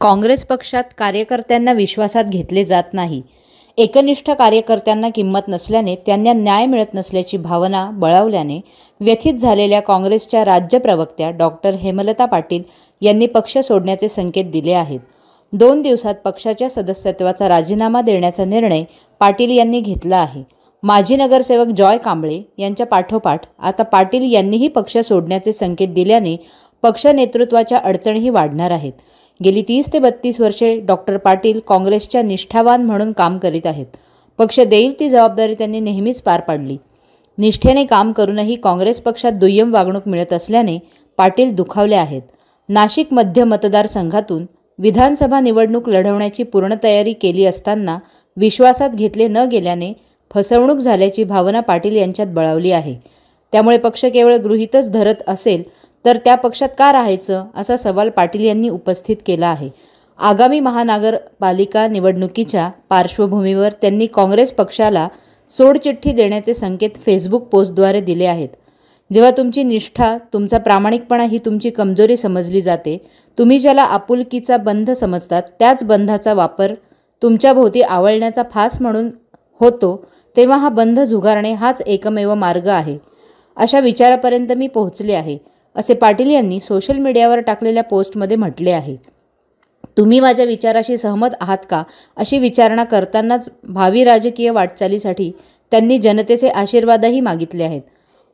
काँग्रेस पक्षात कार्यकर्त्यांना विश्वासात घेतले जात नाही. एकनिष्ठ कार्यकर्त्यांना किंमत नसल्याने त्यांना न्याय मिळत नसल्याची भावना बळावल्याने व्यथित झालेल्या काँग्रेसच्या राज्य प्रवक्त्या डॉक्टर हेमलता पाटील यांनी पक्ष सोडण्याचे संकेत दिले आहेत. 2 दिवसात पक्षाच्या सदस्यत्वाचा राजीनामा देण्याचा निर्णय पाटील यांनी घेतला आहे. माजी नगरसेवक जॉय कांबळे यांच्या पाठोपाठ आता पाटील यांनीही पक्ष सोडण्याचे संकेत दिल्याने पक्ष नेतृत्वाच्या अडचणीही वाढणार आहेत. गेली 30 ते 32 वर्षे डॉक्टर पाटील काँग्रेसच्या निष्ठावान म्हणून काम करीत आहेत. पक्ष देईल ती जबाबदारी त्यांनी नेहमीच पार पाडली. निष्ठेने काम करूनही काँग्रेस पक्षात दुय्यम वागणूक मिळत असल्याने पाटील दुखावले आहेत. नाशिक मध्य मतदारसंघातून विधानसभा निवडणूक लढवण्याची पूर्ण तयारी केली असताना विश्वासात घेतले न गेल्याने फसवणूक झाल्याची भावना पाटील यांच्यात बळावली आहे. त्यामुळे पक्ष केवळ गृहीतच धरत असेल तर त्या पक्षात का राहायचं असा सवाल पाटील यांनी उपस्थित केला आहे. आगामी महानगरपालिका निवडणुकीच्या पार्श्वभूमीवर त्यांनी काँग्रेस पक्षाला सोडचिठ्ठी देण्याचे संकेत फेसबुक पोस्टद्वारे दिले आहेत. जेव्हा तुमची निष्ठा, तुमचा प्रामाणिकपणा ही तुमची कमजोरी समजली जाते, तुम्ही ज्याला आपुलकीचा बंध समजतात त्याच बंधाचा वापर तुमच्या भोवती आवळण्याचा फास म्हणून होतो, तेव्हा हा बंध झुगारणे हाच एकमेव मार्ग आहे. अशा विचारापर्यंत मी पोहोचले आहे, असे पाटील यांनी सोशल मीडियावर टाकलेल्या पोस्टमध्ये म्हटले आहे. तुम्ही माझ्या विचाराशी सहमत आहात का अशी विचारणा करतानाच भावी राजकीय वाटचालीसाठी त्यांनी जनतेचे आशीर्वादही मागितले आहेत.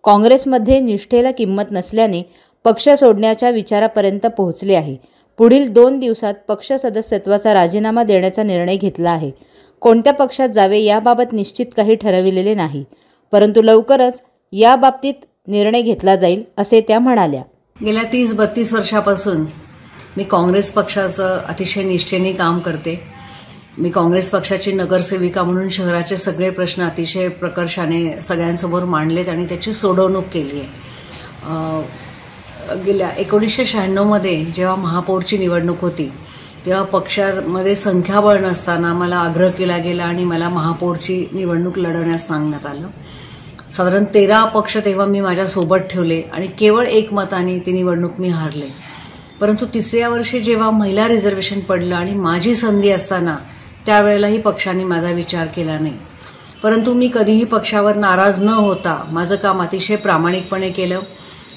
काँग्रेसमध्ये निष्ठेला किंमत नसल्याने पक्ष सोडण्याच्या विचारापर्यंत पोहोचले आहे. पुढील 2 दिवसात पक्ष सदस्यत्वाचा राजीनामा देण्याचा निर्णय घेतला आहे. कोणत्या पक्षात जावे याबाबत निश्चित काही ठरविलेले नाही, परंतु लवकरच याबाबतीत निर्णय घेतला जाईल असे त्या म्हणाल्या. गेल्या 30-32 वर्षापासून मी काँग्रेस पक्षाचं अतिशय निष्ठेने काम करते. मी काँग्रेस पक्षाची नगरसेविका म्हणून शहराचे सगळे प्रश्न अतिशय प्रकर्षाने सगळ्यांसमोर मांडलेत आणि त्याची सोडवणूक केली आहे. गेल्या 1996मध्ये जेव्हा महापौरची निवडणूक होती तेव्हा पक्षामध्ये संख्याबळ नसताना मला आग्रह केला गेला आणि मला महापौरची निवडणूक लढवण्यास सांगण्यात आलं. साधारण 13 पक्ष तेव्हा मी माझ्यासोबत ठेवले आणि केवळ 1 मताने ती निवडणूक मी हारले. परंतु 3ऱ्या वर्षी जेव्हा महिला रिझर्वेशन पडलं आणि माझी संधी असताना त्यावेळेलाही पक्षाने माझा विचार केला नाही. परंतु मी कधीही पक्षावर नाराज न होता माझं काम अतिशय प्रामाणिकपणे केलं.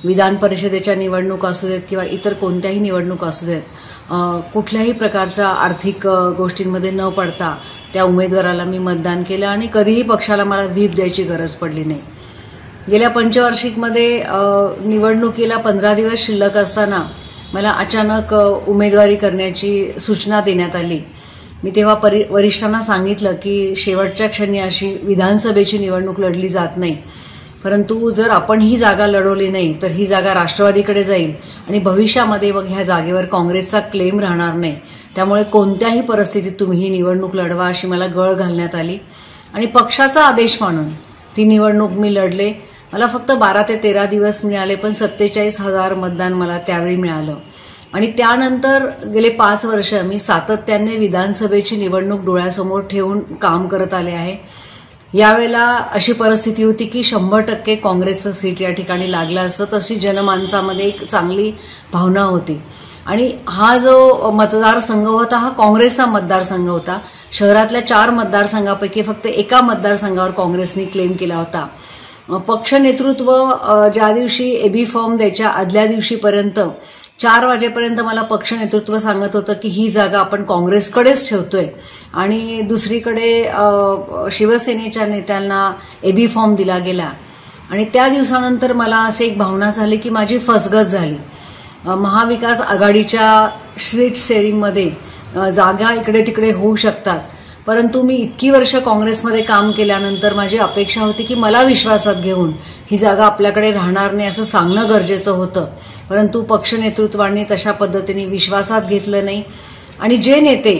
विधान परिषदेच्या निवडणुका असू देत किंवा इतर कोणत्याही निवडणुका असू देत, कुठल्याही प्रकारच्या आर्थिक गोष्टींमध्ये न पडता त्या उमेदवाराला मी मतदान केलं आणि कधीही पक्षाला मला व्हीप द्यायची गरज पडली नाही. गेल्या पंचवार्षिकमध्ये निवडणुकीला 15 दिवस शिल्लक असताना मला अचानक उमेदवारी करण्याची सूचना देण्यात आली. मी तेव्हा वरिष्ठांना सांगितलं की शेवटच्या क्षणी अशी विधानसभेची निवडणूक लढली जात नाही, परंतु जर आपण ही जागा लढवली नाही तर ही जागा राष्ट्रवादीकडे जाईल आणि भविष्यामध्ये मग ह्या जागेवर काँग्रेसचा क्लेम राहणार नाही. त्यामुळे कोणत्याही परिस्थितीत तुम्ही ही निवडणूक लढवा अशी मला गळ घालण्यात आली आणि पक्षाचा आदेश मानून ती निवडणूक मी लढले. मला फक्त 12 ते 13 दिवस मिळाले, पण 47,000 मतदान मला त्यावेळी मिळालं. आणि त्यानंतर गेले 5 वर्ष मी सातत्याने विधानसभेची निवडणूक डोळ्यासमोर ठेवून काम करत आले आहे. यावेळेला अशी परिस्थिती होती की 100% काँग्रेसचं सीट या ठिकाणी लागलं असतं, तशी जनमानसामध्ये एक चांगली भावना होती. आणि हा जो मतदारसंघ होता हा काँग्रेसचा मतदारसंघ होता. शहरातल्या 4 मतदारसंघापैकी फक्त एका मतदारसंघावर काँग्रेसने क्लेम केला होता. पक्ष नेतृत्व ज्या दिवशी एबी फॉर्म द्यायच्या आदल्या दिवशीपर्यंत 4 वाजेपर्यंत मला पक्ष नेतृत्व सांगत होतं की ही जागा आपण काँग्रेसकडेच ठेवतोय आणि दुसरीकडे शिवसेनेच्या नेत्यांना एबी फॉर्म दिला गेला. आणि त्या दिवसानंतर मला अशी एक भावना झाली की माझी फसगत झाली. महाविकास आघाडीच्या सीट शेअरिंगमध्ये जागा इकडे तिकडे होऊ शकतात, परंतु मी इतकी वर्ष काँग्रेसमध्ये काम केल्यानंतर माझी अपेक्षा होती की मला विश्वासात घेऊन ही जागा आपल्याकडे राहणार नाही असं सांगणं गरजेचं होतं. परंतु पक्ष नेतृत्वाने तशा पद्धतीने विश्वासात घेतलं नाही आणि जे नेते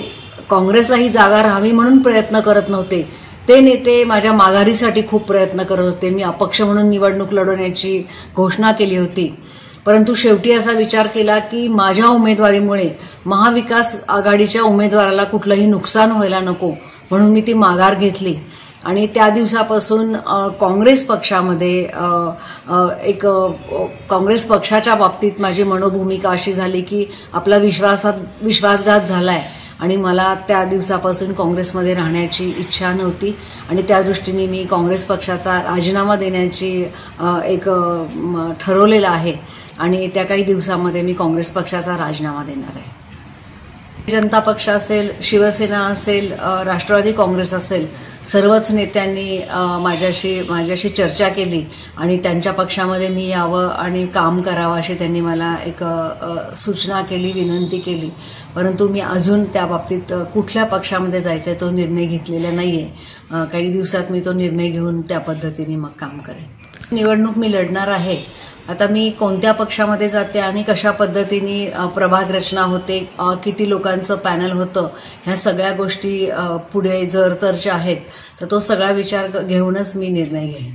काँग्रेसला ही जागा राहावी म्हणून प्रयत्न करत नव्हते ते नेते माझ्या माघारीसाठी खूप प्रयत्न करत होते. मी अपक्ष म्हणून निवडणूक लढवण्याची घोषणा केली होती, परंतु शेवटी असा विचार केला की माझ्या उमेदवारीमुळे महाविकास आघाडीच्या उमेदवाराला कुठलंही नुकसान व्हायला नको म्हणून मी ती माघार घेतली आणि त्या दिवसापासून काँग्रेस पक्षामध्ये एक काँग्रेस पक्षाच्या बाबतीत माझी मनोभूमिका अशी झाली की आपला विश्वासघात झालाय आणि मला त्या दिवसापासून काँग्रेसमध्ये राहण्याची इच्छा नव्हती आणि त्या दृष्टीने मी काँग्रेस पक्षाचा राजीनामा देण्याची एक ठरवलेलं आहे आणि त्या काही दिवसामध्ये मी काँग्रेस पक्षाचा राजीनामा देणार आहे. जनता पक्ष असेल, शिवसेना असेल, राष्ट्रवादी काँग्रेस असेल, सर्वच नेत्यांनी माझ्याशी चर्चा केली आणि त्यांच्या पक्षामध्ये मी यावं आणि काम करावं अशी त्यांनी मला एक सूचना केली, विनंती केली. परंतु मी अजून त्या बाबतीत कुठल्या पक्षामध्ये जायचं तो निर्णय घेतलेला नाहीये. काही दिवसात मी तो निर्णय घेऊन त्या पद्धतीने मग काम करेन. निवडणूक मी लढणार आहे. आता मी कोणत्या पक्षामध्ये जाते आणि कशा पद्धतीने प्रभाग रचना होते, किती लोकांचं पॅनल होतं, ह्या सगळ्या गोष्टी पुढे जर तरच्या आहेत तर तो सगळा विचार घेऊनच मी निर्णय घेईन.